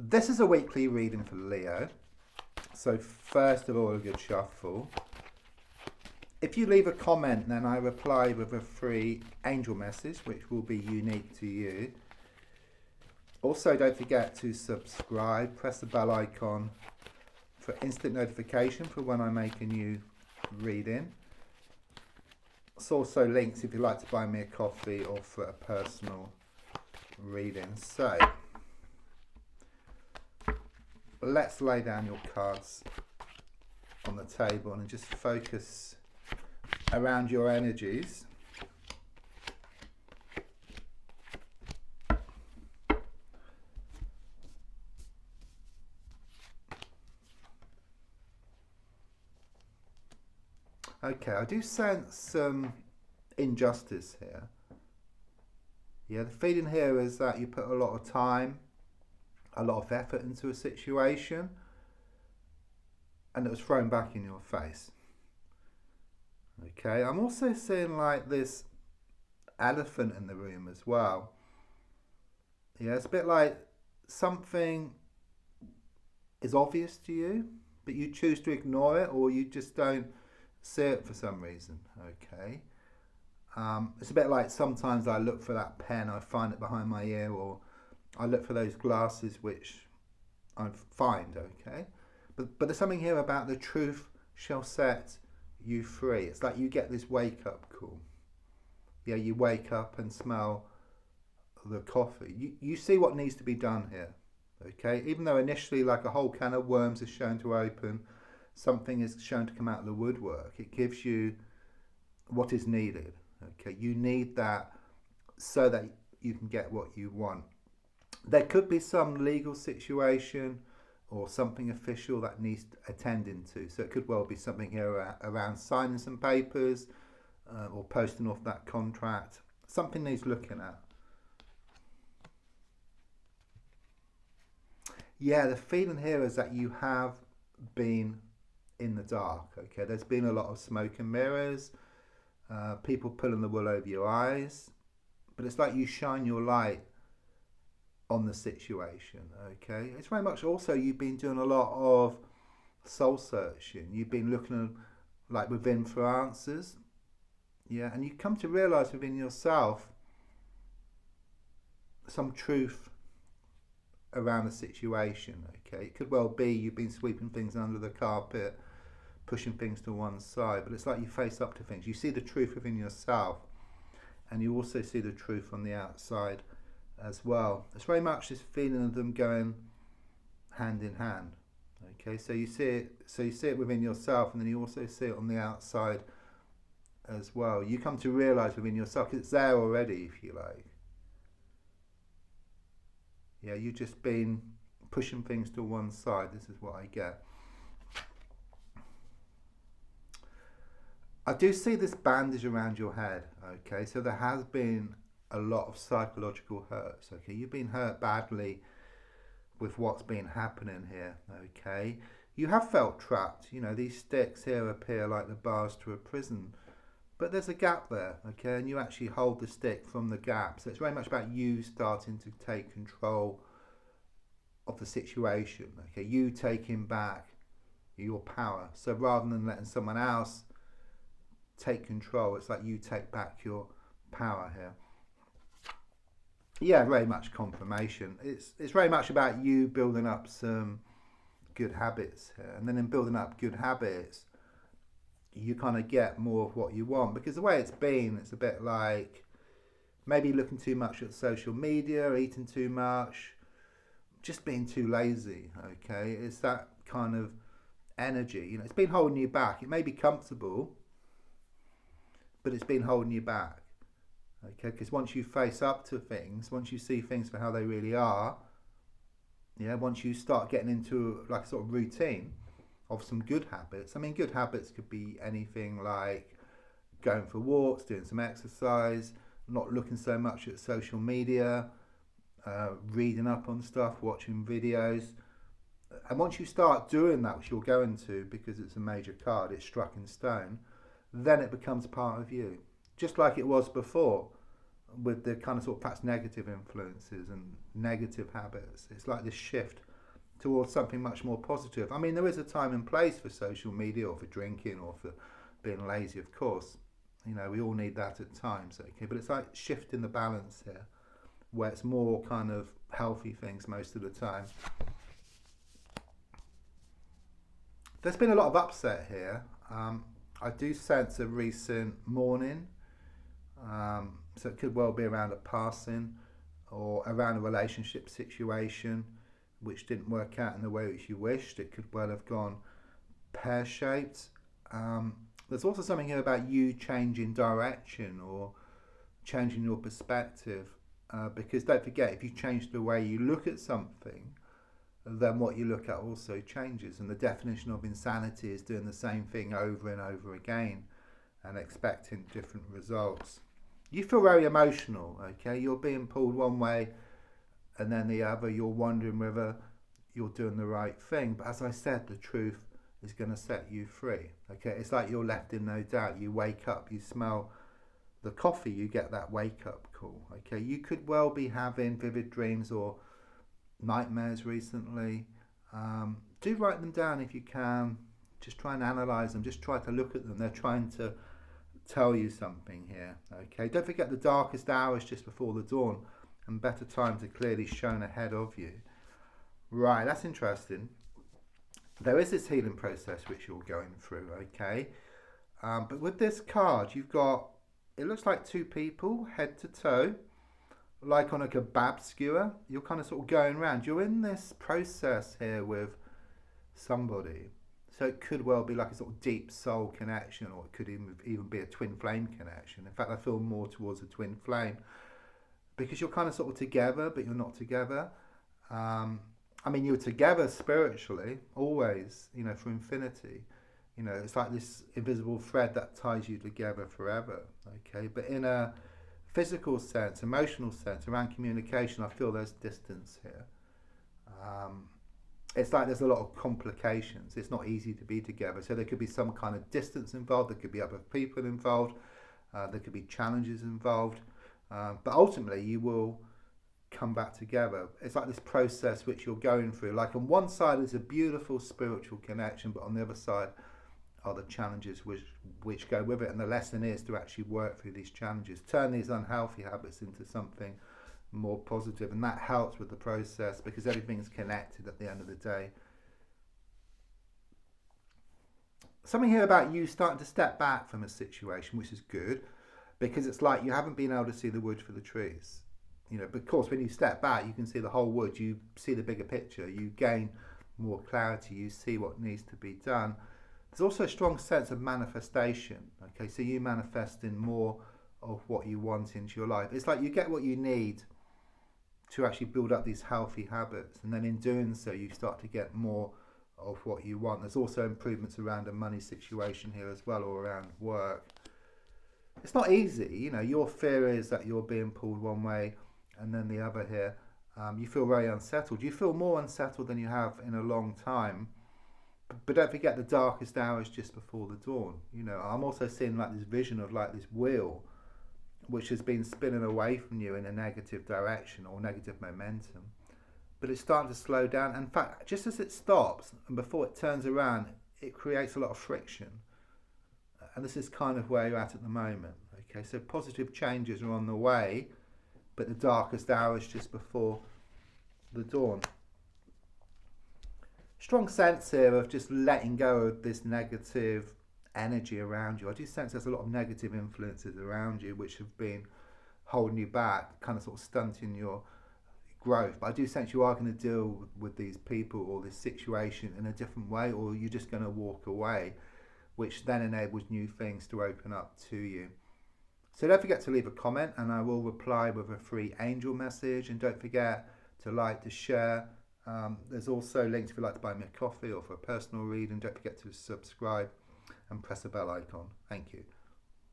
This is a weekly reading for Leo. So first of all, a good shuffle. If you leave a comment, then I reply with a free angel message, which will be unique to you. Also, don't forget to subscribe, press the bell icon for instant notification for when I make a new reading. It's also links if you'd like to buy me a coffee or for a personal reading. So, let's lay down your cards on the table and just focus around your energies. Okay, I do sense some injustice here. Yeah, the feeling here is that you put a lot of time, a lot of effort into a situation, and it was thrown back in your face. Okay, I'm also seeing like this elephant in the room as well. Yeah, it's a bit like something is obvious to you, but you choose to ignore it, or you just don't see it for some reason. Okay, it's a bit like sometimes I look for that pen, I find it behind my ear, or I look for those glasses which I find. Okay, but there's something here about the truth shall set you free. It's like you get this wake up call. Yeah, you wake up and smell the coffee. You see what needs to be done here. Okay, even though initially like a whole can of worms is shown to open, something is shown to come out of the woodwork. It gives you what is needed. Okay, you need that so that you can get what you want. There could be some legal situation or something official that needs attending to. So it could well be something here around signing some papers or posting off that contract. Something needs looking at. Yeah, the feeling here is that you have been in the dark. Okay, there's been a lot of smoke and mirrors, people pulling the wool over your eyes, but it's like you shine your light on the situation. Okay, it's very much also you've been doing a lot of soul searching. You've been looking like within for answers. Yeah, and you come to realize within yourself some truth around the situation. Okay, it could well be you've been sweeping things under the carpet, pushing things to one side, but it's like you face up to things. You see the truth within yourself, and you also see the truth on the outside as well. It's very much this feeling of them going hand in hand. Okay, so you see it within yourself, and then you also see it on the outside as well. You come to realize within yourself, 'cause it's there already, if you like. Yeah, you've just been pushing things to one side. This is what I get. I do see this bandage around your head. Okay, so there has been a lot of psychological hurts. Okay, you've been hurt badly with what's been happening here. Okay, you have felt trapped. You know, these sticks here appear like the bars to a prison, but there's a gap there. Okay, and you actually hold the stick from the gap. So it's very much about you starting to take control of the situation. Okay, you taking back your power. So rather than letting someone else take control, it's like you take back your power here. Yeah, very much confirmation. It's very much about you building up some good habits here, and then in building up good habits, you kind of get more of what you want. Because the way it's been, it's a bit like maybe looking too much at social media, eating too much, just being too lazy. Okay, it's that kind of energy. You know, it's been holding you back. It may be comfortable, but it's been holding you back. Okay, because once you face up to things, once you see things for how they really are, yeah, once you start getting into like a sort of routine of some good habits. I mean, good habits could be anything like going for walks, doing some exercise, not looking so much at social media, reading up on stuff, watching videos. And once you start doing that, which you're going to because it's a major card, it's struck in stone, then it becomes part of you. Just like it was before with the kind of sort of perhaps negative influences and negative habits. It's like this shift towards something much more positive. I mean, there is a time and place for social media or for drinking or for being lazy, of course. You know, we all need that at times, okay? But it's like shifting the balance here, where it's more kind of healthy things most of the time. There's been a lot of upset here. I do sense a recent mourning, so it could well be around a passing or around a relationship situation which didn't work out in the way which you wished. It could well have gone pear-shaped. There's also something here about you changing direction or changing your perspective, because don't forget, if you change the way you look at something, then what you look at also changes. And the definition of insanity is doing the same thing over and over again and expecting different results. You feel very emotional, okay? You're being pulled one way and then the other. You're wondering whether you're doing the right thing. But as I said, the truth is going to set you free, okay? It's like you're left in no doubt. You wake up, you smell the coffee, you get that wake up call, okay? You could well be having vivid dreams or nightmares recently. Do write them down if you can. Just try and analyze them. Just try to look at them. They're trying to tell you something here, okay? Don't forget the darkest hours just before the dawn, and better times are clearly shown ahead of you. Right, that's interesting. There is this healing process which you're going through, okay? But with this card, you've got, it looks like two people, head to toe, like on a kebab skewer. You're kind of sort of going around. You're in this process here with somebody. So it could well be like a sort of deep soul connection, or it could even be a twin flame connection. In fact, I feel more towards a twin flame because you're kind of sort of together, but you're not together. I mean, you're together spiritually, always, you know, for infinity. You know, it's like this invisible thread that ties you together forever, okay? But in a physical sense, emotional sense, around communication, I feel there's distance here. It's like there's a lot of complications. It's not easy to be together. So there could be some kind of distance involved. There could be other people involved. There could be challenges involved. But ultimately, you will come back together. It's like this process which you're going through. Like on one side is a beautiful spiritual connection, but on the other side are the challenges which go with it. And the lesson is to actually work through these challenges, turn these unhealthy habits into something more positive, and that helps with the process because everything's connected at the end of the day. Something here about you starting to step back from a situation, which is good, because it's like you haven't been able to see the wood for the trees. You know, because when you step back, you can see the whole wood, you see the bigger picture, you gain more clarity, you see what needs to be done. There's also a strong sense of manifestation, okay? So you manifesting more of what you want into your life. It's like you get what you need to actually build up these healthy habits, and then in doing so you start to get more of what you want. There's also improvements around a money situation here as well, or around work. It's not easy, you know, your fear is that you're being pulled one way and then the other here. You feel very unsettled. You feel more unsettled than you have in a long time. But don't forget the darkest hours just before the dawn. You know, I'm also seeing like this vision of like this wheel which has been spinning away from you in a negative direction or negative momentum. But it's starting to slow down. In fact, just as it stops and before it turns around, it creates a lot of friction. And this is kind of where you're at the moment. Okay, so positive changes are on the way, but the darkest hours just before the dawn. Strong sense here of just letting go of this negative energy around you. I do sense there's a lot of negative influences around you which have been holding you back, kind of sort of stunting your growth. But I do sense you are going to deal with these people or this situation in a different way, or you're just going to walk away, which then enables new things to open up to you. So don't forget to leave a comment and I will reply with a free angel message. And don't forget to like, to share. There's also links if you'd like to buy me a coffee or for a personal read. And don't forget to subscribe and press the bell icon. Thank you.